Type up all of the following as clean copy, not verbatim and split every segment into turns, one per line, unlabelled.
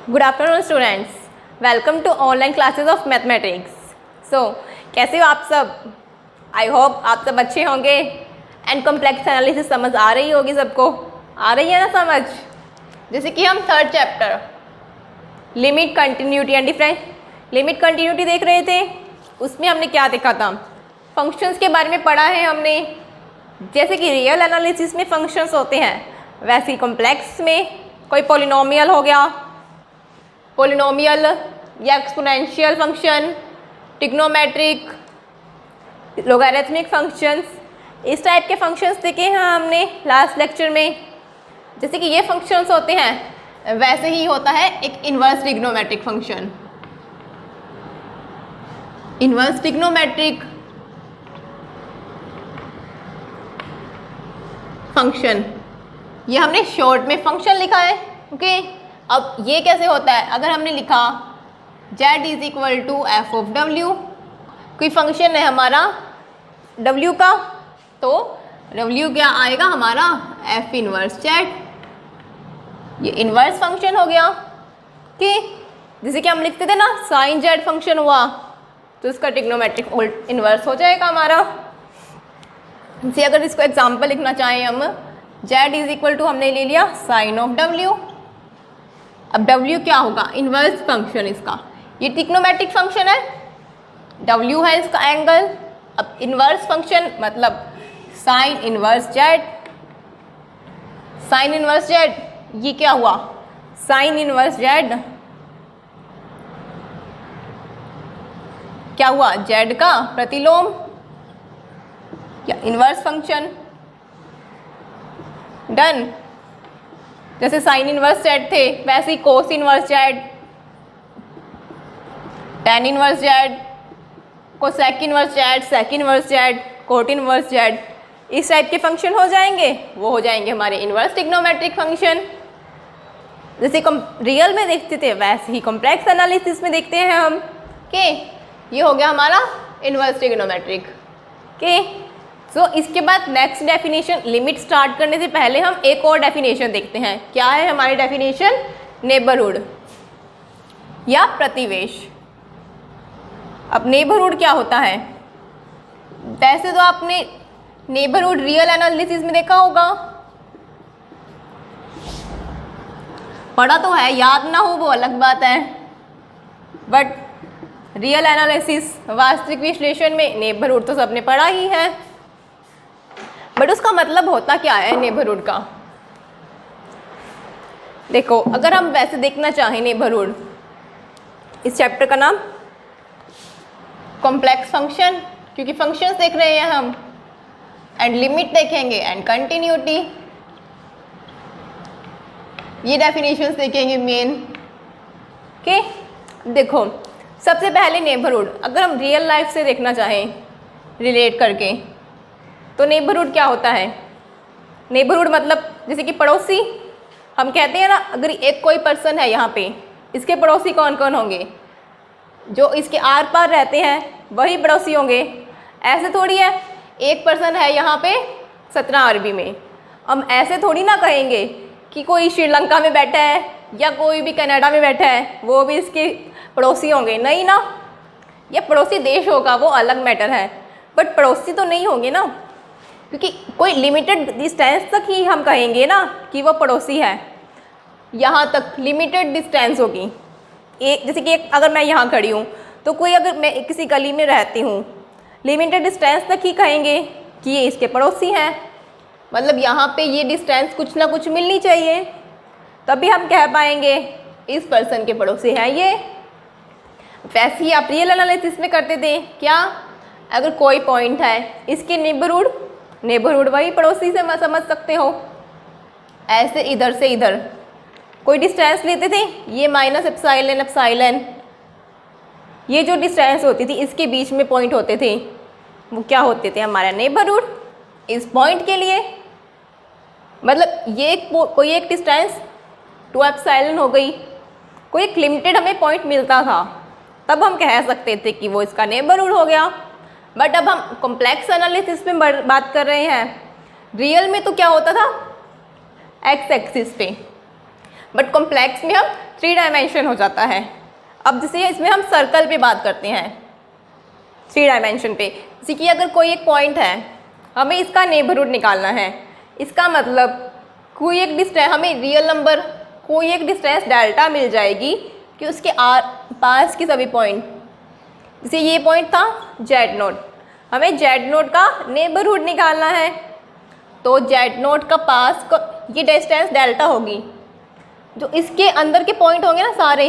Good afternoon students, welcome to online classes of mathematics. So कैसे हो आप सब? आई होप आप सब अच्छे होंगे एंड कॉम्प्लेक्स एनालिसिस समझ आ रही होगी सबको। आ रही है ना समझ? जैसे कि हम third chapter limit continuity and difference limit continuity देख रहे थे। उसमें हमने क्या देखा था? फंक्शंस के बारे में पढ़ा है हमने। जैसे कि रियल एनालिसिस में फंक्शंस होते हैं, वैसे ही कॉम्प्लेक्स में कोई पॉलिनोमियल हो गया, पॉलिनोमियल या exponential function, trigonometric, logarithmic functions, इस टाइप के फंक्शंस देखे हैं हमने लास्ट लेक्चर में। जैसे कि ये फंक्शंस होते हैं, वैसे ही होता है एक inverse trigonometric function. Inverse trigonometric function, ये हमने शॉर्ट में फंक्शन लिखा है। ओके, अब ये कैसे होता है? अगर हमने लिखा z is equal to F of W, कोई फंक्शन है हमारा w का, तो w क्या आएगा हमारा? f inverse z। ये इनवर्स फंक्शन हो गया कि जैसे कि हम लिखते थे ना साइन z फंक्शन हुआ, तो इसका ट्रिग्नोमेट्रिक इनवर्स हो जाएगा हमारा। जैसे अगर इसको एग्जाम्पल लिखना चाहें हम, z इज इक्वल टू हमने ले लिया साइन ऑफ w। अब w क्या होगा? इन्वर्स फंक्शन इसका। ये ट्रिग्नोमेट्रिक फंक्शन है, w है इसका एंगल। अब इन्वर्स फंक्शन मतलब sign inverse z। Sign inverse z, ये क्या हुआ? साइन इन्वर्स z क्या हुआ? z का प्रतिलोम या इन्वर्स फंक्शन। डन। जैसे साइन इनवर्स z थे, वैसे ही cos inverse z, tan inverse z, cosec inverse z, sec inverse z, cot inverse z, इस टाइप के फंक्शन हो जाएंगे। वो हो जाएंगे हमारे इनवर्स ट्रिग्नोमेट्रिक फंक्शन। जैसे रियल में देखते थे, वैसे ही कॉम्प्लेक्स एनालिसिस में देखते हैं हम कि ये हो गया हमारा इनवर्स ट्रिग्नोमेट्रिक के। सो इसके बाद नेक्स्ट डेफिनेशन, लिमिट स्टार्ट करने से पहले हम एक और डेफिनेशन देखते हैं। क्या है हमारी डेफिनेशन? नेबरहुड या प्रतिवेश। अब नेबरहुड क्या होता है? वैसे तो आपने नेबरहुड रियल एनालिसिस में देखा होगा, पढ़ा तो है, याद ना हो वो अलग बात है, बट रियल एनालिसिस वास्तविक विश्लेषण में नेबरहुड तो सबने पढ़ा ही है। बट उसका मतलब होता क्या है नेबरहुड का? देखो, अगर हम वैसे देखना चाहें नेबरहुड, इस चैप्टर का नाम कॉम्प्लेक्स फंक्शन, क्योंकि फंक्शंस देख रहे हैं हम, एंड लिमिट देखेंगे एंड कंटिन्यूटी, ये डेफिनेशंस देखेंगे मेन के। देखो, सबसे पहले नेबरहुड अगर हम रियल लाइफ से देखना चाहें रिलेट करके, तो नेबरहुड क्या होता है? नेबरहुड मतलब जैसे कि पड़ोसी। हम कहते हैं ना, अगर एक कोई पर्सन है यहाँ पे, इसके पड़ोसी कौन कौन होंगे? जो इसके आर पार रहते हैं वही पड़ोसी होंगे। ऐसे थोड़ी है एक पर्सन है यहाँ पे 17 अरबी में, हम ऐसे थोड़ी ना कहेंगे कि कोई श्रीलंका में बैठा है या कोई भी कनाडा में बैठा है वो भी इसके पड़ोसी होंगे, नहीं ना। या पड़ोसी देश होगा वो अलग मैटर है, बट पड़ोसी तो नहीं होंगे ना, क्योंकि कोई लिमिटेड डिस्टेंस तक ही हम कहेंगे ना कि वो पड़ोसी है। यहाँ तक लिमिटेड डिस्टेंस होगी। एक जैसे कि अगर मैं यहाँ खड़ी हूँ, तो कोई अगर मैं किसी गली में रहती हूँ, लिमिटेड डिस्टेंस तक ही कहेंगे कि ये इसके पड़ोसी हैं। मतलब यहाँ पे ये डिस्टेंस कुछ ना कुछ मिलनी चाहिए, तभी हम कह पाएंगे इस पर्सन के पड़ोसी हैं ये। वैसे ही आप रियल एनालिसिस में करते थे क्या? अगर कोई पॉइंट है, इसके नेबरहुड वही पड़ोसी से मत समझ सकते हो। ऐसे इधर से इधर कोई डिस्टेंस लेते थे, ये माइनस एप्सिलॉन एप्सिलॉन, ये जो डिस्टेंस होती थी इसके बीच में पॉइंट होते थे, वो क्या होते थे? हमारा नेबरहुड। इस पॉइंट के लिए मतलब ये कोई एक डिस्टेंस 2 एप्सिलॉन हो गई, कोई एक लिमिटेड हमें पॉइंट मिलता था, तब हम कह सकते थे कि वो इसका नेबरहुड हो गया। बट अब हम कॉम्प्लेक्स एनालिसिस में बात कर रहे हैं। रियल में तो क्या होता था? एक्स एक्सिस पे बट कॉम्प्लेक्स में हम 3 डायमेंशन हो जाता है। अब जैसे इसमें हम सर्कल पे बात करते हैं 3 डायमेंशन पे, जैसे कि अगर कोई एक पॉइंट है, हमें इसका नेबरहुड निकालना है। इसका मतलब कोई एक डिस्टेंस, हमें रियल नंबर कोई एक डिस्टेंस डेल्टा मिल जाएगी कि उसके पास की सभी पॉइंट, जैसे ये पॉइंट था Z0, हमें Z0 का नेबरहुड निकालना है। तो Z0 का पास को ये डिस्टेंस डेल्टा होगी, जो इसके अंदर के पॉइंट होंगे ना सारे,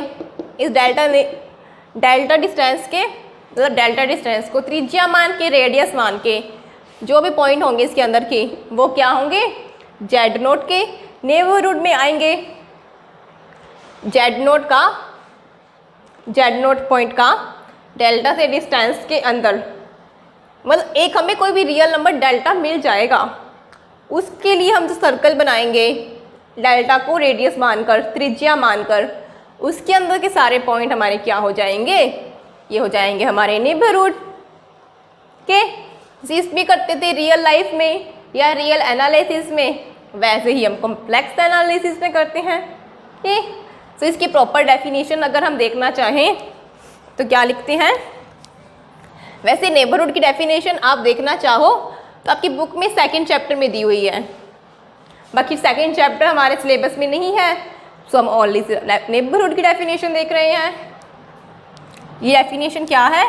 इस डेल्टा डिस्टेंस के, मतलब डेल्टा डिस्टेंस को त्रिज्या मान के, रेडियस मान के, जो भी पॉइंट होंगे इसके अंदर के, वो क्या होंगे, Z0 के नेबरहुड में आएंगे। Z0 पॉइंट का डेल्टा से डिस्टेंस के अंदर, मतलब एक हमें कोई भी रियल नंबर डेल्टा मिल जाएगा। उसके लिए हम जो सर्कल बनाएंगे, डेल्टा को रेडियस मानकर, त्रिज्या मानकर, उसके अंदर के सारे पॉइंट हमारे क्या हो जाएंगे, ये हो जाएंगे हमारे नेबरहुड के। इसमें करते थे रियल लाइफ में या रियल एनालिसिस में, वैसे ही हम कॉम्प्लेक्स एनालिसिस में करते हैं। तो इसकी प्रॉपर डेफिनेशन अगर हम देखना चाहें तो क्या लिखते हैं, वैसे नेबरहुड की डेफिनेशन आप देखना चाहो तो आपकी बुक में 2nd चैप्टर में दी हुई है, बाकी 2nd चैप्टर हमारे सिलेबस में नहीं है, तो हम ओनली नेबरहुड की डेफिनेशन देख रहे हैं। ये डेफिनेशन क्या है,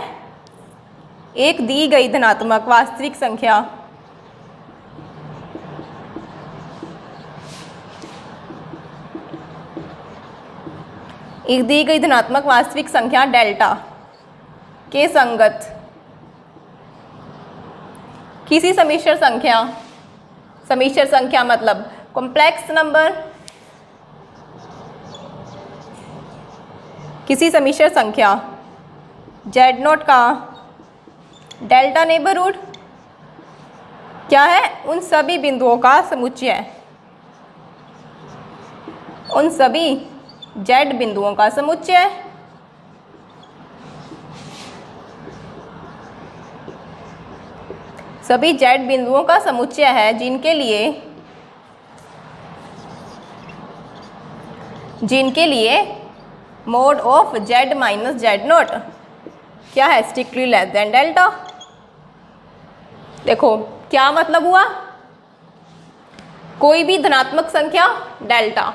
एक दी गई धनात्मक वास्तविक संख्या डेल्टा के संगत किसी समिश्र संख्या मतलब कॉम्प्लेक्स नंबर, किसी समिश्र संख्या Z0 का डेल्टा नेबरहुड क्या है, उन सभी बिंदुओं का समुच्चय, उन सभी Z बिंदुओं का समुच्चय, सभी Z बिंदुओं का समुच्चय है जिनके लिए mod of Z minus Z0 क्या है, स्ट्रिक्टली लेस देन डेल्टा। देखो क्या मतलब हुआ, कोई भी धनात्मक संख्या डेल्टा,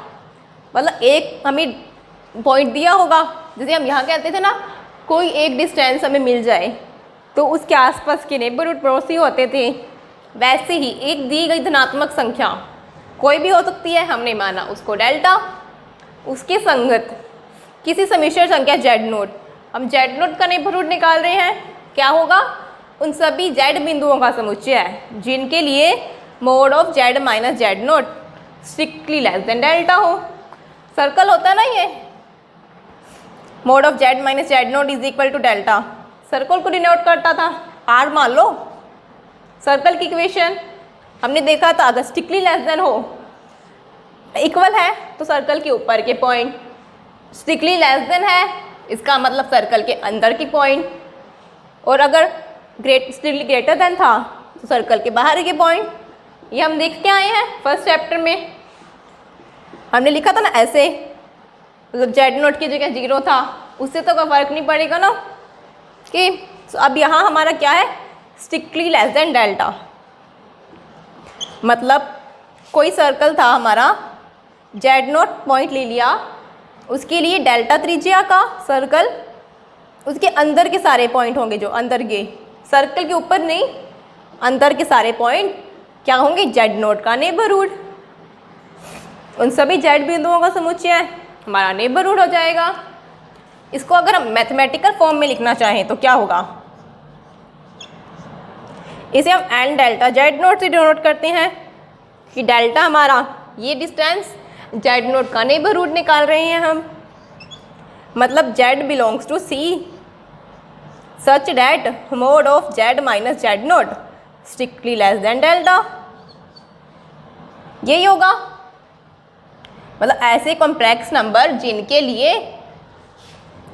मतलब एक हमें पॉइंट दिया होगा, जैसे हम यहाँ कहते थे ना, कोई एक डिस्टेंस हमें मिल जाए तो उसके आसपास के नेबरहुड पड़ोसी होते थे, वैसे ही एक दी गई धनात्मक संख्या कोई भी हो सकती है, हमने माना उसको डेल्टा, उसके संगत किसी समिश्र संख्या Z0, हम Z0 का नेबरहुड निकाल रहे हैं, क्या होगा, उन सभी Z बिंदुओं का समुच्चय है जिनके लिए mod of Z minus Z0 strictly less than delta हो। सर्कल होता है ना, ये mod of Z minus Z0 is equal to delta, circle को डिनोट करता था, R मान लो सर्कल की इक्वेशन हमने देखा था, अगर स्ट्रिक्टली लेस देन हो, इक्वल है तो सर्कल के ऊपर के पॉइंट, स्ट्रिक्टली लेस देन है इसका मतलब सर्कल के अंदर की पॉइंट, और अगर स्ट्रिक्टली ग्रेटर देन था तो सर्कल के बाहर के पॉइंट। ये हम देख के आए हैं 1st चैप्टर में, हमने लिखा था ना ऐसे, मतलब Z0 की जगह 0 था, उससे तो कोई फर्क नहीं पड़ेगा ना, कि अब यहाँ हमारा क्या है, स्ट्रिक्टली लेस देन डेल्टा, मतलब कोई सर्कल था हमारा, Z0 पॉइंट ले लिया, उसके लिए डेल्टा त्रिज्या का सर्कल, उसके अंदर के सारे पॉइंट होंगे, जो अंदर के, सर्कल के ऊपर नहीं, अंदर के सारे पॉइंट क्या होंगे, Z0 का नेबरहुड, उन सभी Z बिंदुओं का समुच्चय हमारा नेबरहुड हो जाएगा। इसको अगर हम मैथमेटिकल फॉर्म में लिखना चाहें तो क्या होगा, इसे हम n डेल्टा Z0 से डिनोट करते हैं, कि डेल्टा हमारा ये डिस्टेंस, Z0 का नेबरहुड निकाल रहे हैं हम, मतलब Z belongs to C such that mod of Z minus Z0 strictly less than delta, यही होगा। मतलब ऐसे कॉम्प्लेक्स नंबर जिनके लिए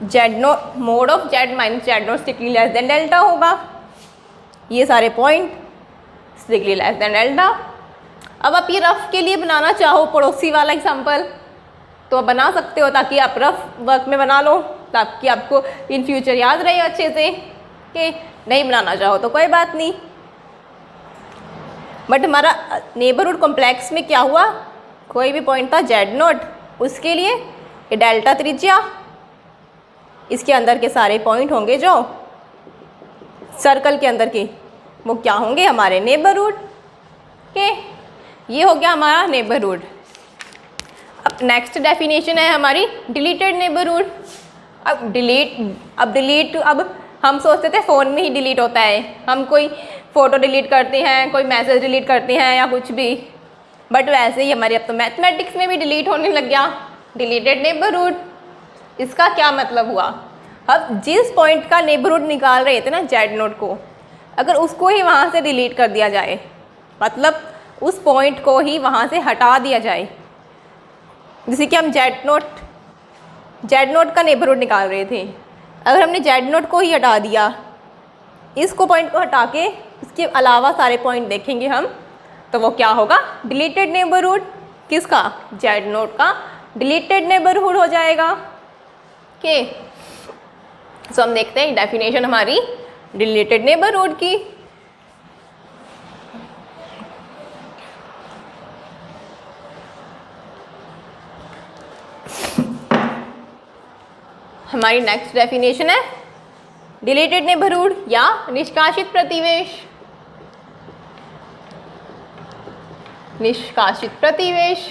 Z0 mod of Z minus Z0 strictly less than delta होगा, ये सारे point strictly less than delta. अब आप ये रफ के लिए बनाना चाहो पड़ोसी वाला एग्जाम्पल तो आप बना सकते हो, ताकि आप रफ वर्क में बना लो, ताकि आपको इन फ्यूचर याद रहे अच्छे से। कि नहीं बनाना चाहो तो कोई बात नहीं। बट हमारा नेबरहुड कॉम्प्लेक्स में क्या हुआ, कोई भी पॉइंट था Z0, उसके लिए ये डेल्टा त्रिज्या, इसके अंदर के सारे पॉइंट होंगे जो सर्कल के अंदर के, वो क्या होंगे, हमारे नेबरहुड के। ये हो गया हमारा नेबरहुड। अब नेक्स्ट डेफिनेशन है हमारी डिलीटेड नेबरहुड। अब हम सोचते थे फ़ोन में ही डिलीट होता है, हम कोई फ़ोटो डिलीट करते हैं, कोई मैसेज डिलीट करते हैं या कुछ भी, बट वैसे ही हमारे अब तो मैथमेटिक्स में भी डिलीट होने लग गया डिलीटेड नेबरहुड। इसका क्या मतलब हुआ, अब जिस पॉइंट का नेबरहुड निकाल रहे थे ना Z0 को, अगर उसको ही वहाँ से डिलीट कर दिया जाए, मतलब उस पॉइंट को ही वहाँ से हटा दिया जाए, जैसे कि हम Z0 का नेबरहुड निकाल रहे थे, अगर हमने Z0 को ही हटा दिया, इसको पॉइंट को हटा के इसके अलावा सारे पॉइंट देखेंगे हम, तो वो क्या होगा, डिलीटेड नेबरहुड। किसका, Z0 का डिलीटेड नेबरहुड हो जाएगा। ओके, सो हम देखते हैं डेफिनेशन हमारी डिलीटेड नेबरहुड की। हमारी नेक्स्ट डेफिनेशन है डिलीटेड नेबरहुड या निष्कासित प्रतिवेश। निष्कासित प्रतिवेश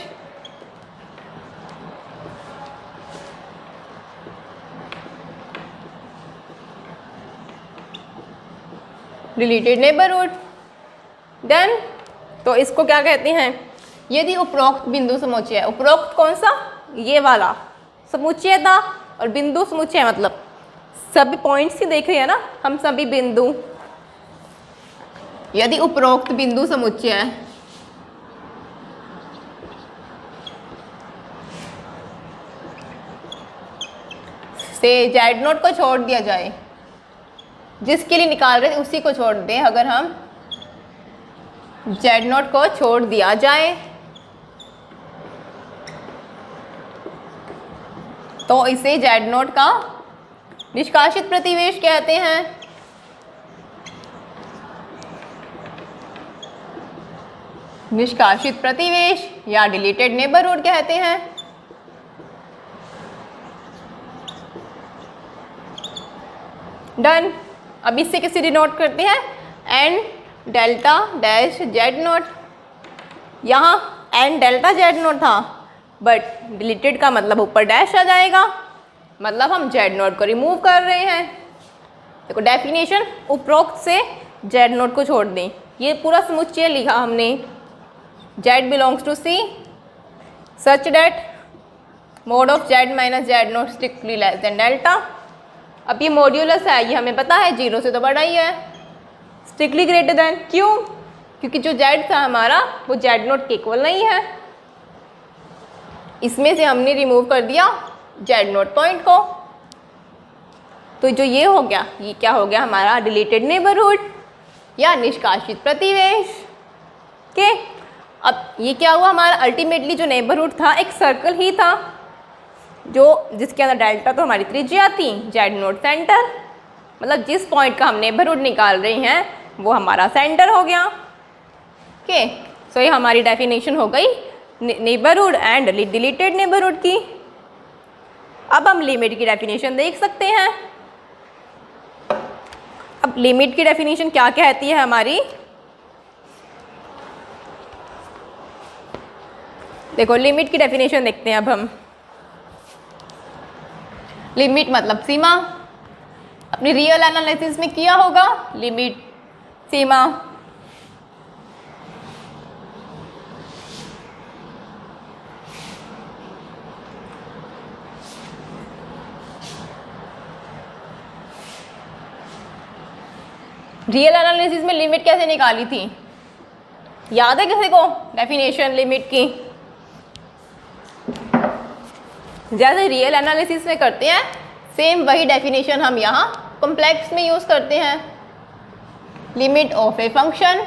डिलीटेड नेबरहुड। देन तो इसको क्या कहते हैं, यदि उपरोक्त बिंदु समुच्चय है, उपरोक्त कौन सा, ये वाला समुच्चय था, और बिंदु समुच्चय मतलब सभी पॉइंट्स ही देख रहे हैं ना हम, सभी बिंदु। यदि उपरोक्त बिंदु समुच्चय से Z0 को छोड़ दिया जाए, जिसके लिए निकाल रहे थे उसी को छोड़ दें, अगर हम Z0 को छोड़ दिया जाए तो इसे Z0 का निष्कासित प्रतिवेश कहते हैं। निष्कासित प्रतिवेश या डिलीटेड नेबरहुड कहते हैं। डन। अब इससे किसे डिनोट करते हैं, एन डेल्टा डैश Z0। यहाँ एन डेल्टा Z0 था, बट डिलीटेड का मतलब ऊपर डैश आ जाएगा, मतलब हम Z0 को रिमूव कर रहे हैं। देखो डेफिनेशन, उपरोक्त से Z0 को छोड़ दें, ये पूरा समुच्चय लिखा हमने, Z belongs to C such that mod of Z minus Z0 strictly less than delta. अब ये मॉड्यूलस है, ये हमें पता है 0 से तो बड़ा ही है, स्ट्रिक्टली ग्रेटर देन, क्यों, क्योंकि जो Z था हमारा वो Z0 के इक्वल नहीं है, इसमें से हमने रिमूव कर दिया Z0 पॉइंट को। तो जो ये हो गया, ये क्या हो गया हमारा डिलीटेड नेबरहुड या निष्कासित प्रतिवेश के। अब ये क्या हुआ, हमारा अल्टीमेटली जो नेबरहुड था एक सर्कल ही था, जो जिसके अंदर डेल्टा तो हमारी त्रिज्या थी, Z0 सेंटर, मतलब जिस पॉइंट का हम नेबरहुड निकाल रहे हैं वो हमारा सेंटर हो गया। ओके, सो ये हमारी डेफिनेशन हो गई नेबरहुड एंड डिलीटेड नेबरहुड की। अब हम लिमिट की डेफिनेशन देख सकते हैं। अब लिमिट की डेफिनेशन क्या कहती है हमारी, देखो लिमिट की डेफिनेशन देखते हैं अब हम। लिमिट मतलब सीमा, अपनी रियल एनालिसिस में किया होगा, लिमिट सीमा। रियल एनालिसिस में लिमिट कैसे निकाली थी, याद है किसी को डेफिनेशन लिमिट की? जैसे रियल एनालिसिस में करते हैं सेम वही डेफिनेशन हम यहाँ कॉम्प्लेक्स में यूज़ करते हैं। लिमिट ऑफ ए फंक्शन,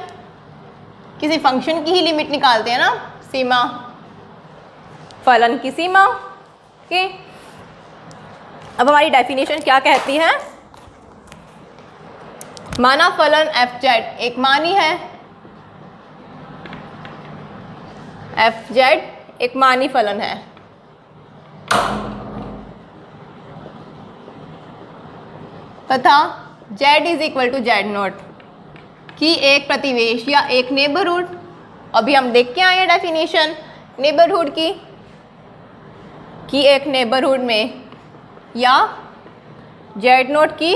किसी फंक्शन की ही लिमिट निकालते हैं ना, सीमा, फलन की सीमा। ओके, अब हमारी डेफिनेशन क्या कहती है? माना फलन fz एक मानी है, fz एक मानी फलन है, तथा z is equal to z nought की एक प्रतिवेश या एक नेबरहुड। अभी हम देख के आए हैं डेफिनेशन नेबरहुड की एक नेबरहुड में या z नॉट की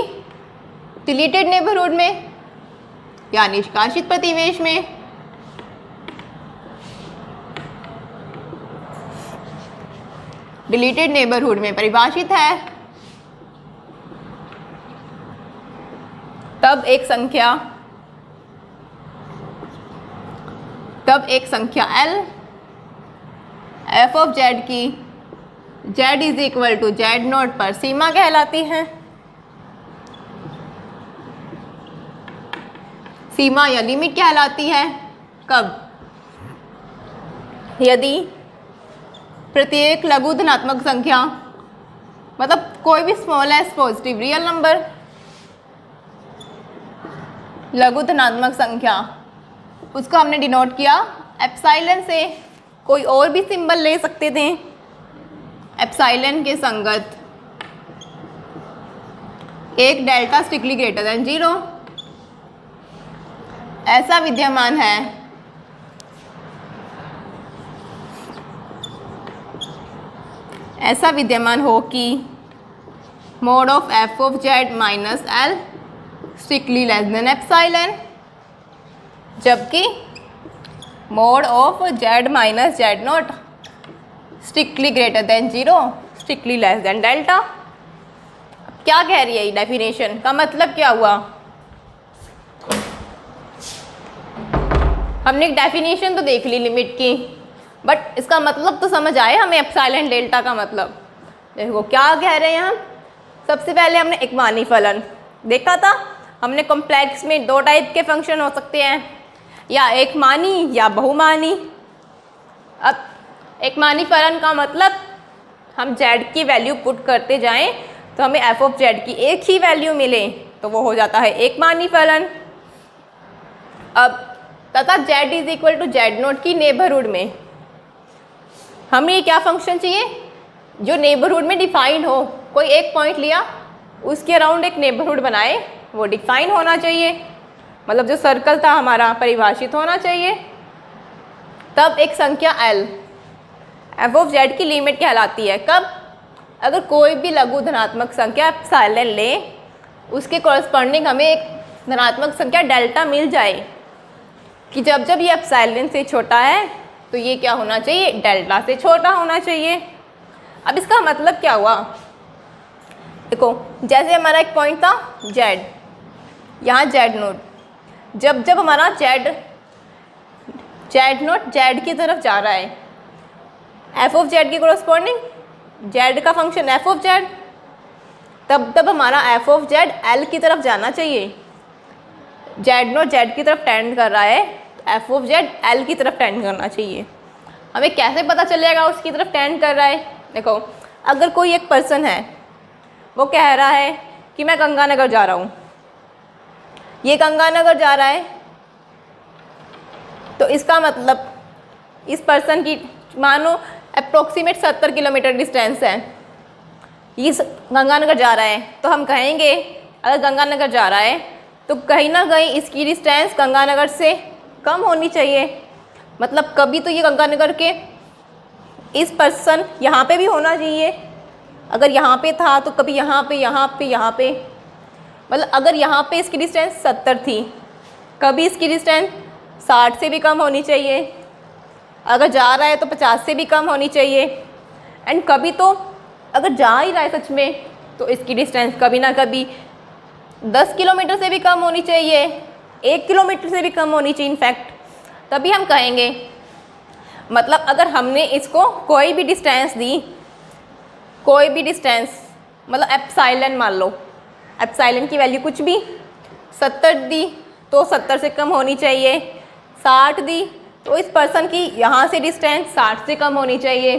डिलीटेड नेबरहुड में या निष्कासित प्रतिवेश में। डिलीटेड नेबरहुड में परिभाषित है तब एक संख्या L f ऑफ z की z is equal to z nought पर सीमा कहलाती है। सीमा या लिमिट कहलाती है कब? यदि प्रत्येक लघु धनात्मक संख्या, मतलब कोई भी small S positive real number, लघु धनात्मक संख्या, उसको हमने डिनोट किया एप्सिलॉन से। कोई और भी सिंबल ले सकते थे एप्सिलॉन के संगत एक डेल्टा स्ट्रिक्टली ग्रेटर देन 0। ऐसा विद्यमान है हो कि mod of f of z minus L strictly less than epsilon, जबकि mod of z minus z not strictly greater than 0 strictly less than delta. क्या कह रही है ये डेफिनेशन का मतलब क्या हुआ? हमने एक डेफिनेशन तो देख ली लिमिट की, बट इसका मतलब तो समझ आए हमें एप्सिलॉन डेल्टा का मतलब। देखो क्या कह रहे हैं हम। सबसे पहले हमने एक मानी फलन देखा था, हमने कॉम्प्लेक्स में दो टाइप के फंक्शन हो सकते हैं, या एक मानी या बहुमानी। अब एक मानी फलन का मतलब हम z की वैल्यू पुट करते जाएं तो हमें f ऑफ z की एक ही वैल्यू मिले तो वो हो जाता है एक मानी फलन। अब तथा z is equal to z nought की नेबरहुड में हमें ये क्या फंक्शन चाहिए जो नेबरहुड में डिफाइंड हो। कोई एक पॉइंट लिया उसके अराउंड एक नेबरहुड बनाए, वो डिफाइन होना चाहिए, मतलब जो सर्कल था हमारा परिभाषित होना चाहिए। तब एक संख्या L f ऑफ z की लिमिट कहलाती है कब? अगर कोई भी लघु धनात्मक संख्या एप्सिलॉन ले, उसके कॉरस्पॉन्डिंग हमें एक धनात्मक संख्या डेल्टा मिल जाए कि जब जब ये एप्सिलॉन से छोटा है तो ये क्या होना चाहिए? डेल्टा से छोटा होना चाहिए। अब इसका मतलब क्या हुआ? देखो जैसे हमारा एक पॉइंट था z, यहाँ z नोट, जब जब हमारा z नोट z की तरफ जा रहा है, f ऑफ z की कॉरस्पॉन्डिंग z का फंक्शन f ऑफ z, तब तब हमारा f ऑफ z L की तरफ जाना चाहिए। z नोट z की तरफ टेंड कर रहा है तो f ऑफ z L की तरफ टेंड करना चाहिए। हमें कैसे पता चलेगा उसकी तरफ टेंड कर रहा है? देखो अगर कोई एक पर्सन है, वो कह रहा है कि मैं गंगानगर जा रहा हूँ, ये गंगानगर जा रहा है, तो इसका मतलब इस पर्सन की मानो अप्रोक्सीमेट 70 किलोमीटर डिस्टेंस है, ये गंगानगर जा रहा है, तो हम कहेंगे अगर गंगानगर जा रहा है तो कहीं ना कहीं इसकी डिस्टेंस गंगानगर से कम होनी चाहिए। मतलब कभी तो ये गंगानगर के इस पर्सन यहाँ पे भी होना चाहिए, अगर यहाँ पे था तो कभी यहाँ पे, मतलब अगर यहाँ पे इसकी डिस्टेंस 70 थी, कभी इसकी डिस्टेंस 60 से भी कम होनी चाहिए, अगर जा रहा है तो 50 से भी कम होनी चाहिए, एंड कभी तो अगर जा ही रहा है सच में तो इसकी डिस्टेंस कभी ना कभी 10 किलोमीटर से भी कम होनी चाहिए, 1 किलोमीटर से भी कम होनी चाहिए इनफैक्ट, तभी हम कहेंगे। मतलब अगर हमने इसको कोई भी डिस्टेंस दी, कोई भी डिस्टेंस मतलब एप्सिलॉन मान लो, एप्सिलॉन की वैल्यू कुछ भी 70 दी तो 70 से कम होनी चाहिए, 60 दी तो इस पर्सन की यहाँ से डिस्टेंस 60 से कम होनी चाहिए,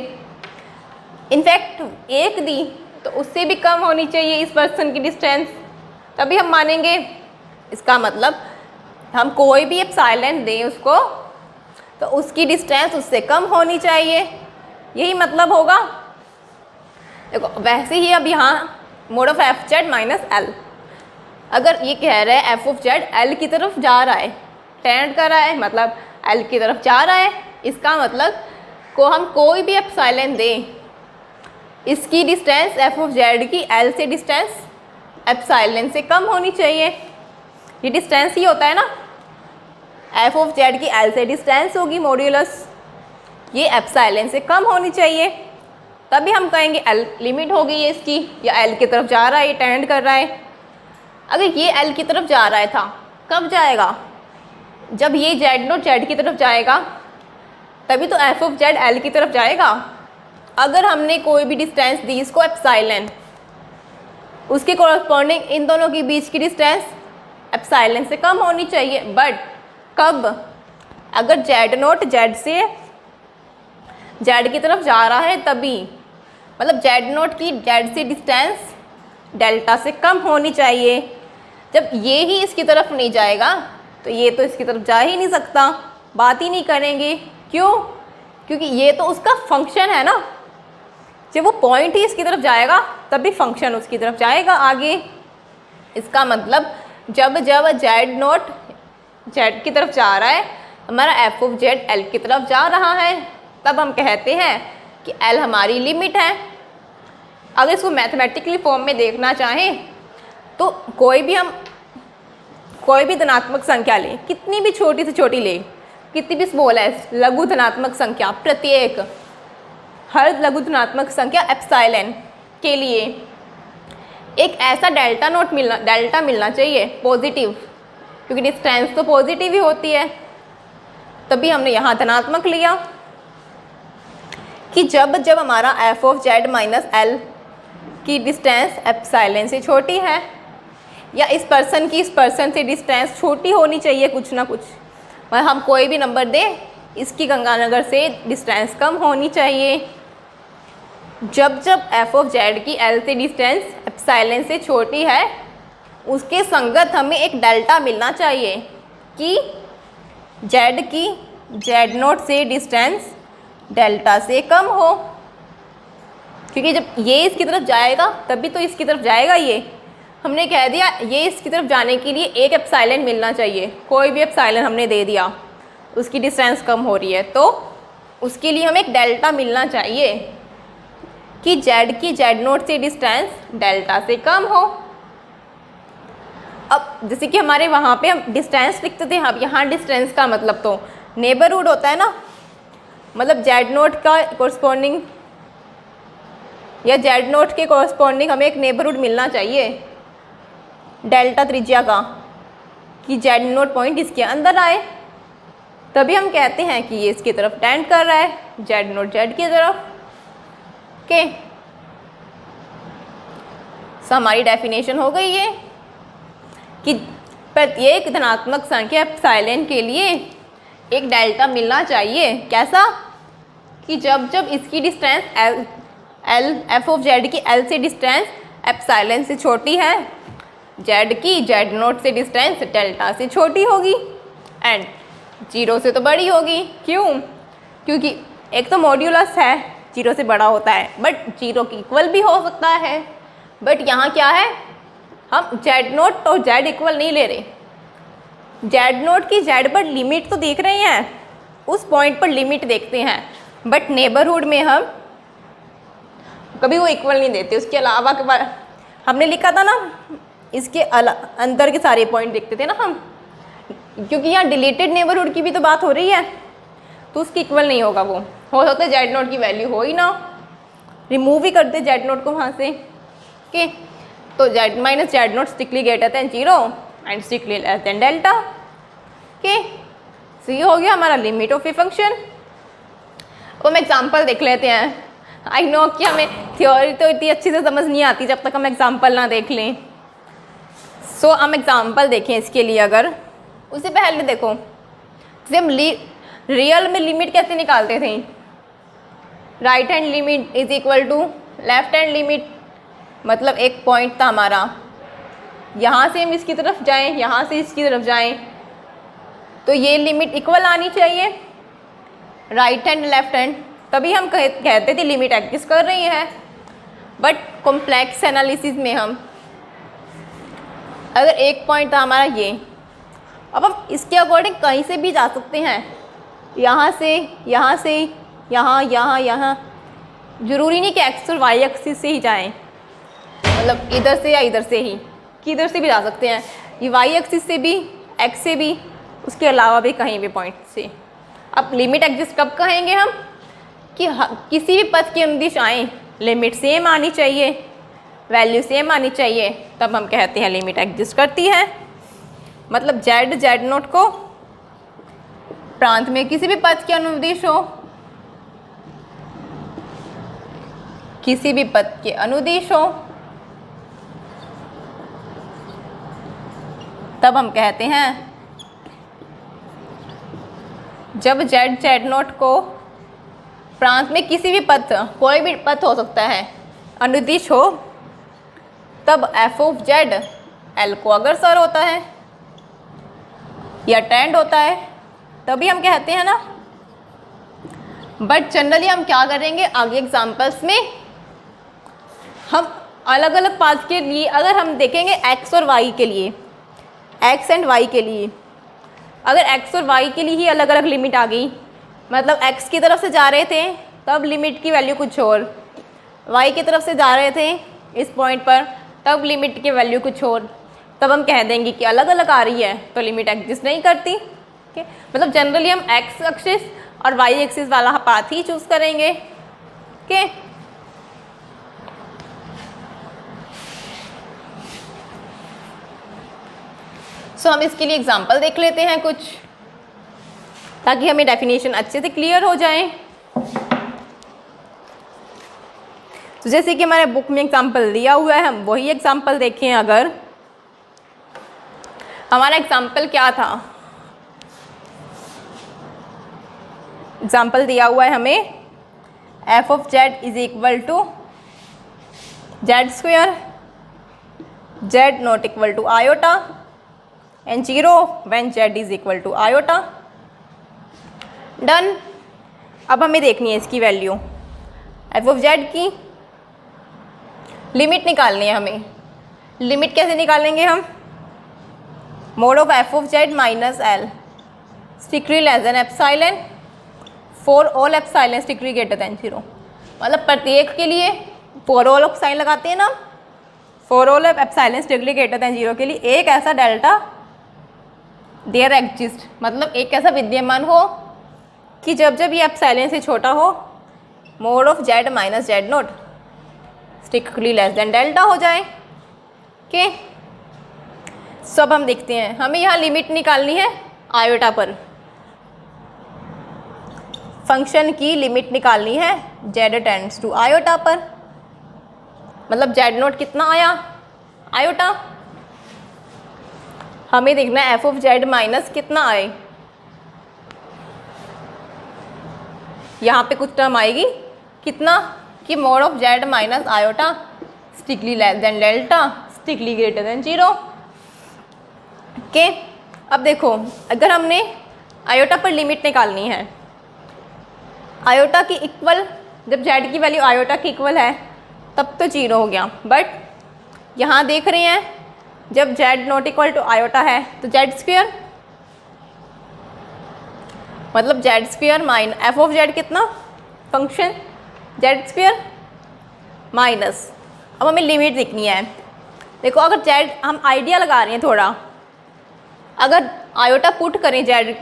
इनफैक्ट एक दी तो उससे भी कम होनी चाहिए इस पर्सन की डिस्टेंस, तभी हम मानेंगे। इसका मतलब हम कोई भी एप्सिलॉन दें उसको तो उसकी डिस्टेंस उससे कम होनी चाहिए, यही मतलब होगा। देखो वैसे ही अब यहाँ mode of F Z minus L, अगर ये कह रहा है एफ ऑफ जेड एल की तरफ जा रहा है, टेंड कर रहा है, मतलब एल की तरफ जा रहा है, इसका मतलब को हम कोई भी एप्सिलॉन दें, इसकी डिस्टेंस एफ ऑफ जेड की एल से डिस्टेंस एप्सिलॉन से कम होनी चाहिए। ये डिस्टेंस ही होता है ना, एफ ऑफ जेड की एल से डिस्टेंस होगी मॉड्यूलस, ये एप्सिलॉन से कम होनी चाहिए, तभी हम कहेंगे एल लिमिट होगी ये इसकी, या एल की तरफ जा रहा है, ये टेंड कर रहा है। अगर ये एल की तरफ जा रहा था, कब जाएगा? जब ये जेड नोट जेड की तरफ जाएगा, तभी तो एफ ऑफ जेड एल की तरफ जाएगा। अगर हमने कोई भी डिस्टेंस दी इसको एप्सिलॉन, उसके कॉरस्पॉन्डिंग इन दोनों के बीच की डिस्टेंस एप्सिलॉन से कम होनी चाहिए। बट कब? अगर जेड नोट जेड से जेड की तरफ जा रहा है तभी, मतलब जेड नोट की जेड से डिस्टेंस डेल्टा से कम होनी चाहिए। जब ये ही इसकी तरफ नहीं जाएगा तो ये तो इसकी तरफ जा ही नहीं सकता, बात ही नहीं करेंगे। क्यों? क्योंकि ये तो उसका फंक्शन है ना, जब वो पॉइंट ही इसकी तरफ जाएगा तभी फंक्शन उसकी तरफ जाएगा आगे। इसका मतलब जब जब जेड नोट जेड की तरफ जा रहा है, हमारा एफ ऑफ जेड एल की तरफ जा रहा है, तब हम कहते हैं कि एल हमारी लिमिट है। अगर इसको मैथमेटिकली फॉर्म में देखना चाहें तो कोई भी धनात्मक संख्या ले, कितनी भी छोटी से छोटी ले, कितनी भी स्मॉल है, लघु धनात्मक संख्या, प्रत्येक हर लघु धनात्मक संख्या एप्सिलॉन के लिए एक ऐसा डेल्टा मिलना चाहिए पॉजिटिव, क्योंकि डिस्टेंस तो पॉजिटिव ही होती है, तभी हमने यहाँ धनात्मक लिया कि जब जब हमारा F of Z minus L की डिस्टेंस एप्सिलॉन से छोटी है, या इस पर्सन की इस पर्सन से डिस्टेंस छोटी होनी चाहिए कुछ ना कुछ, मतलब हम कोई भी नंबर दें, इसकी गंगानगर से डिस्टेंस कम होनी चाहिए। जब जब एफ ऑफ जेड की एल से डिस्टेंस एप्सिलॉन से छोटी है, उसके संगत हमें एक डेल्टा मिलना चाहिए कि जेड की जेड नोट से डिस्टेंस डेल्टा से कम हो, क्योंकि जब ये इसकी तरफ जाएगा तभी तो इसकी तरफ जाएगा। ये हमने कह दिया ये इसकी तरफ जाने के लिए एक एप्सिलॉन मिलना चाहिए, कोई भी एप्सिलॉन हमने दे दिया, उसकी डिस्टेंस कम हो रही है तो उसके लिए हमें एक डेल्टा मिलना चाहिए कि जेड की जेड नोट से डिस्टेंस डेल्टा से कम हो। अब जैसे कि हमारे वहाँ पे हम डिस्टेंस लिखते थे, अब यहाँ डिस्टेंस का मतलब तो नेबरहुड होता है ना, मतलब जेड नोट का कोरस्पॉन्डिंग या जेड नोट के कोरस्पॉन्डिंग हमें एक नेबरहुड मिलना चाहिए डेल्टा त्रिज्या का, कि जेड नोट पॉइंट इसके अंदर आए, तभी हम कहते हैं कि ये इसकी तरफ टेंड कर रहा है, जेड नोट जेड की तरफ। ओके, सो हमारी डेफिनेशन हो गई है कि प्रत्येक धनात्मक संख्या एप्सिलॉन के लिए एक डेल्टा मिलना चाहिए। कैसा? कि जब जब इसकी distance L F of Z की एल से डिस्टेंस एप्सिलॉन से छोटी है, जेड की जेड नोट से डिस्टेंस डेल्टा से छोटी होगी एंड जीरो से तो बड़ी होगी। क्यों? क्योंकि एक तो मॉड्यूलस है, जीरो से बड़ा होता है, बट जीरो की इक्वल भी हो सकता है। बट यहाँ क्या है, हम जेड नोट और जेड इक्वल नहीं ले रहे, जेड नोट की जेड पर लिमिट तो देख रहे हैं, उस पॉइंट पर लिमिट देखते हैं, बट नेबरहुड में हम कभी वो इक्वल नहीं देते। उसके अलावा के बार हमने लिखा था ना, इसके अंदर के सारे पॉइंट देखते थे ना हम, क्योंकि यहाँ डिलीटेड नेबरहुड की भी तो बात हो रही है, तो उसकी इक्वल नहीं होगा। वो हो सकता है जेड नोट की वैल्यू हो ही ना, रिमूव ही कर दे जेड नोट को वहाँ से। ओके, तो z minus z not strictly greater than zero and strictly less than delta. Okay, so ये हो गया हमारा लिमिट ऑफ ए फंक्शन। अब हम एग्जाम्पल देख लेते हैं। आई नो कि हमें थ्योरी तो इतनी अच्छी से समझ नहीं आती जब तक हम एग्जाम्पल ना देख लें। सो हम एग्जाम्पल देखें इसके लिए। अगर उससे पहले देखो, जैसे हम रियल में लिमिट कैसे निकालते थे, right hand limit is equal to left hand limit, मतलब एक पॉइंट था हमारा, यहाँ से हम इसकी तरफ जाएं, यहाँ से इसकी तरफ जाएं, तो ये लिमिट इक्वल आनी चाहिए राइट हैंड लेफ्ट हैंड, तभी हम कहते थे लिमिट एग्जिस्ट कर रही है। बट कॉम्प्लेक्स एनालिसिस में हम अगर एक पॉइंट था हमारा ये, अब हम इसके अकॉर्डिंग कहीं से भी जा सकते हैं, यहाँ से यहाँ से यहाँ यहाँ यहाँ, ज़रूरी नहीं कि एक्स और वाई एक्सिस से ही जाएं, मतलब इधर से या इधर से ही, किधर से भी जा सकते हैं, ये वाई एक्सिस से भी, एक्स से भी, उसके अलावा भी कहीं भी पॉइंट से। अब लिमिट एग्जिस्ट कब कहेंगे हम कि किसी भी पथ की अनुदिश आएँ, लिमिट सेम आनी चाहिए, वैल्यू सेम आनी चाहिए, तब हम कहते हैं लिमिट एग्जिस्ट करती है। मतलब जेड जेड नोट को प्रांत में किसी भी पथ के अनुदिश हो, किसी भी पथ के अनुदिश हो, तब हम कहते हैं जब जेड जेड नोट को प्रांत में किसी भी पथ, कोई भी पथ हो सकता है, अनुदिश हो, तब एफ ऑफ जेड एल को अग्रसर होता है या टेंड होता है, तभी हम कहते हैं ना। बट जनरली हम क्या करेंगे आगे एग्जांपल्स में, हम अलग अलग पाथ के लिए अगर हम देखेंगे एक्स और वाई के लिए, एक्स एंड वाई के लिए, अगर एक्स और वाई के लिए ही अलग अलग लिमिट आ गई, मतलब एक्स की तरफ से जा रहे थे तब लिमिट की वैल्यू कुछ और, वाई की तरफ से जा रहे थे इस पॉइंट पर तब लिमिट की वैल्यू कुछ और, तब हम कह देंगे कि अलग अलग आ रही है तो लिमिट एग्जिस्ट नहीं करती। ठीक, मतलब जनरली हम एक्स एक्सिस और वाई एक्सिस वाला पाथ ही चूज करेंगे। ठीक, सो हम इसके लिए एग्जांपल देख लेते हैं कुछ, ताकि हमें डेफिनेशन अच्छे से क्लियर हो जाए। तो जैसे कि हमारे बुक में एग्जांपल दिया हुआ है, हम वही एग्जांपल देखें। अगर हमारा एग्जांपल क्या था, एग्जांपल दिया हुआ है हमें F of Z is equal to Z square, Z not equal to iota and 0 when Z is equal to iota. Done. अब हमें देखनी है इसकी वैल्यू, एफ ऑफ जेड की लिमिट निकालनी है हमें। लिमिट कैसे निकालेंगे हम, mod of F of Z minus L strictly less than epsilon for all epsilon strictly greater than 0। मतलब प्रत्येक के लिए फॉर ऑल एप्सिलॉन लगाते हैं ना, for all epsilon strictly greater than 0 के लिए एक ऐसा डेल्टा देयर एग्जिस्ट, मतलब एक ऐसा विद्यमान हो कि जब जब ये एप्सिलॉन से छोटा हो, mode of Z minus z not strictly less than delta हो जाए। ओके, सब हम देखते हैं। हमें यहाँ लिमिट निकालनी है आयोटा पर, फंक्शन की लिमिट निकालनी है जेड टेंड्स टू आयोटा पर, मतलब जेड नोट कितना आया आयोटा। हमें देखना है एफ ऑफ जेड माइनस कितना आए, यहाँ पे कुछ टर्म आएगी कितना कि mod of Z minus iota strictly less than delta strictly greater than 0। Okay, अब देखो अगर हमने आयोटा पर लिमिट निकालनी है, आयोटा की इक्वल, जब जेड की वैल्यू आयोटा की इक्वल है तब तो 0 हो गया। बट यहाँ देख रहे हैं जब Z not equal to iota है तो जेड स्क्वायर, मतलब Z square minus F of Z कितना फंक्शन जेड स्क्वायर माइनस, अब हमें लिमिट देखनी है। देखो अगर जेड, हम आइडिया लगा रहे हैं थोड़ा, अगर आयोटा पुट करें जेड,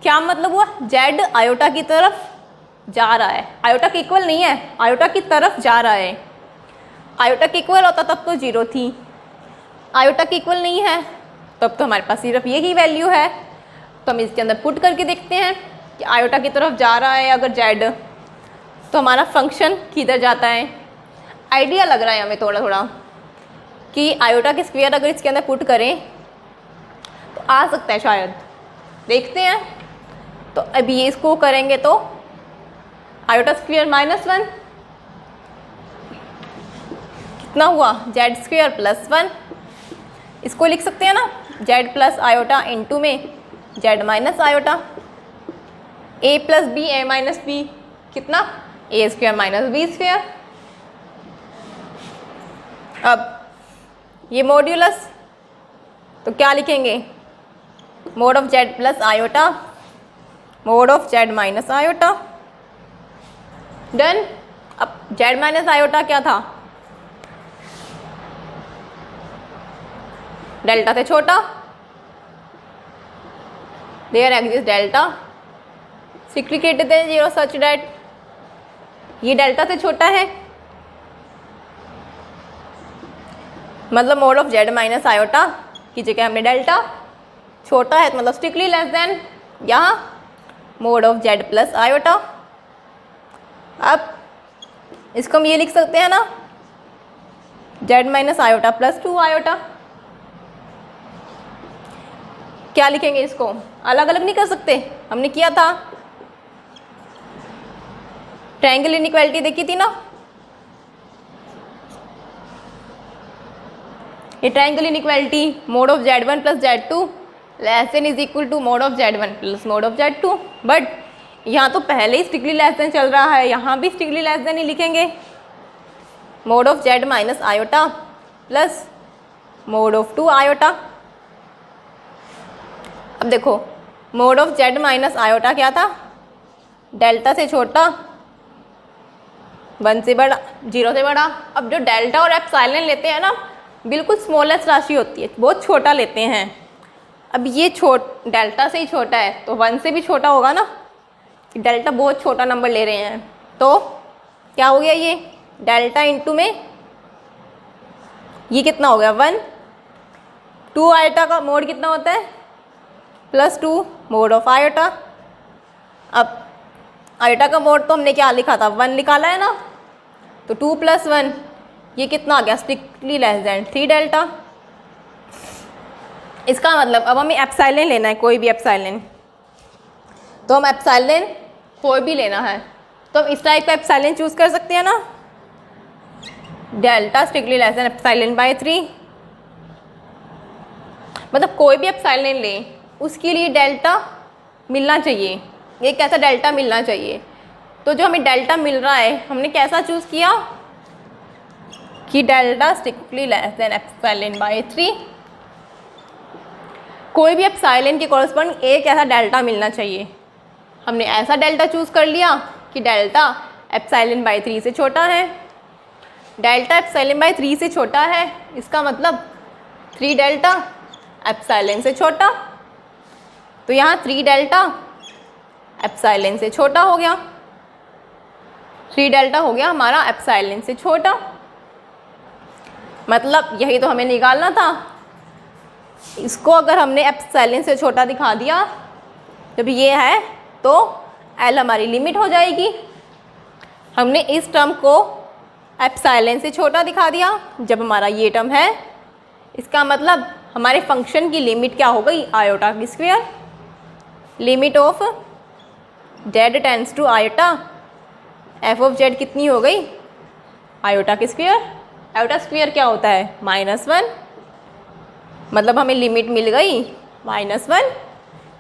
क्या मतलब हुआ, जेड आयोटा की तरफ जा रहा है, आयोटा की इक्वल नहीं है, आयोटा की तरफ जा रहा है। आयोटा की इक्वल होता तब तो 0 थी, आयोटा की इक्वल नहीं है तब तो हमारे पास सिर्फ यही वैल्यू है। तो हम इसके अंदर पुट करके देखते हैं कि आयोटा की तरफ जा रहा है अगर जेड, तो हमारा फंक्शन किधर जाता है। आइडिया लग रहा है हमें थोड़ा थोड़ा कि आयोटा के स्क्वायर अगर इसके अंदर पुट करें तो आ सकता है शायद, देखते हैं। तो अभी ये इसको करेंगे तो आयोटा स्क्वायर -1 कितना हुआ, जेड स्क्वायर +1। इसको लिख सकते हैं ना, जेड प्लस आयोटा इंटू में Z minus iota, A plus B A minus B कितना, A square minus B square. अब ये मॉड्यूलस, तो क्या लिखेंगे, mod of Z plus iota mod of Z minus iota. Done. अब जेड माइनस आयोटा क्या था, डेल्टा से छोटा, there exist delta strictly greater than 0 such that, ये डेल्टा से छोटा है, मतलब mod of Z minus iota की जगह हमने डेल्टा, छोटा है तो मतलब स्ट्रिक्टली लेस देन, यहाँ mode of Z plus iota. अब इसको हम ये लिख सकते हैं ना, जेड माइनस आयोटा +2 आयोटा। क्या लिखेंगे, इसको अलग अलग नहीं कर सकते, हमने किया था, ट्रायंगल इनइक्वालिटी देखी थी ना, ये triangle inequality mod of z1 plus z2 less than is equal to mod of z1 plus mod of z2। But यहाँ तो पहले ही स्ट्रिक्टली लेस देन चल रहा है, यहाँ भी स्ट्रिक्टली लेस देन ही लिखेंगे, mod of z minus iota plus mod of 2 iota. अब देखो, mode of Z minus iota क्या था, डेल्टा से छोटा, 1 से बड़ा, 0 से बड़ा। अब जो डेल्टा और एप्सिलॉन लेते हैं ना, बिल्कुल स्मॉलेस्ट राशि होती है, बहुत छोटा लेते हैं। अब ये डेल्टा से ही छोटा है तो 1 से भी छोटा होगा ना, डेल्टा बहुत छोटा नंबर ले रहे हैं, तो क्या हो गया, ये डेल्टा इंटू में ये कितना हो गया 1। 2 आयोटा का मोड कितना होता है, +2 मोड ऑफ आयोटा। अब आयोटा का मोड तो हमने क्या लिखा था, 1 निकाला है ना, तो 2 + 1 ये कितना आ गया, स्ट्रिक्टली लेस देन 3 डेल्टा। इसका मतलब अब हमें एप्सिलॉन लेना है, कोई भी एप्सिलॉन, तो हम एप्सिलॉन कोई भी लेना है तो हम इस टाइप का एप्सिलॉन चूज़ कर सकते हैं ना, डेल्टा स्ट्रिक्टली लेस देन एप्सिलॉन/3। मतलब कोई भी एप्सिलॉन ले, उसके लिए डेल्टा मिलना चाहिए, एक ऐसा डेल्टा मिलना चाहिए। तो जो हमें डेल्टा मिल रहा है, हमने कैसा चूज़ किया कि डेल्टा स्ट्रिक्टली लेस देन एप्सिलॉन/3। कोई भी एप्सिलॉन के कॉरस्पॉन्डिंग एक ऐसा डेल्टा मिलना चाहिए, हमने ऐसा डेल्टा चूज़ कर लिया कि डेल्टा एप्सिलॉन/3 से छोटा है। डेल्टा एप्सिलॉन/3 से छोटा है, इसका मतलब 3 डेल्टा एप्सिलॉन से छोटा, तो यहाँ 3 डेल्टा एप्सिलॉन से छोटा हो गया, 3 डेल्टा हो गया हमारा एप्सिलॉन से छोटा। मतलब यही तो हमें निकालना था, इसको अगर हमने एप्सिलॉन से छोटा दिखा दिया, जब ये है तो एल हमारी लिमिट हो जाएगी। हमने इस टर्म को एप्सिलॉन से छोटा दिखा दिया जब हमारा ये टर्म है, इसका मतलब हमारे फंक्शन की लिमिट क्या हो गई, आयोटा की square. Limit of Z tends to iota, F of Z कितनी हो गई, आयोटा की स्क्वायर। आयोटा स्क्वायर क्या होता है, -1। मतलब हमें लिमिट मिल गई -1,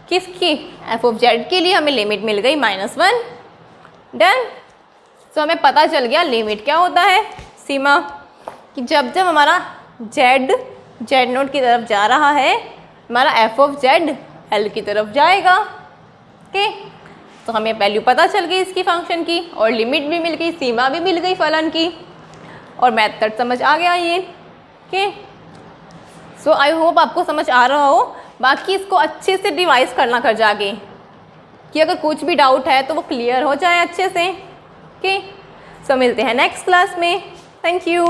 किसकी, एफ ऑफ जेड के लिए हमें लिमिट मिल गई -1। डन। तो हमें पता चल गया लिमिट क्या होता है, सीमा, कि जब जब हमारा जेड नोट की तरफ जा रहा है, हमारा एफ ऑफ जेड एल की तरफ जाएगा। ओके, तो हमें वैल्यू पता चल गई इसकी फंक्शन की, और लिमिट भी मिल गई, सीमा भी मिल गई फलन की, और मेथड समझ आ गया ये। ओके, सो आई होप आपको समझ आ रहा हो। बाकी इसको अच्छे से रिवाइज करना कर जाके, कि अगर कुछ भी डाउट है तो वो क्लियर हो जाए अच्छे से। ओके, सो मिलते हैं नेक्स्ट क्लास में। Thank you.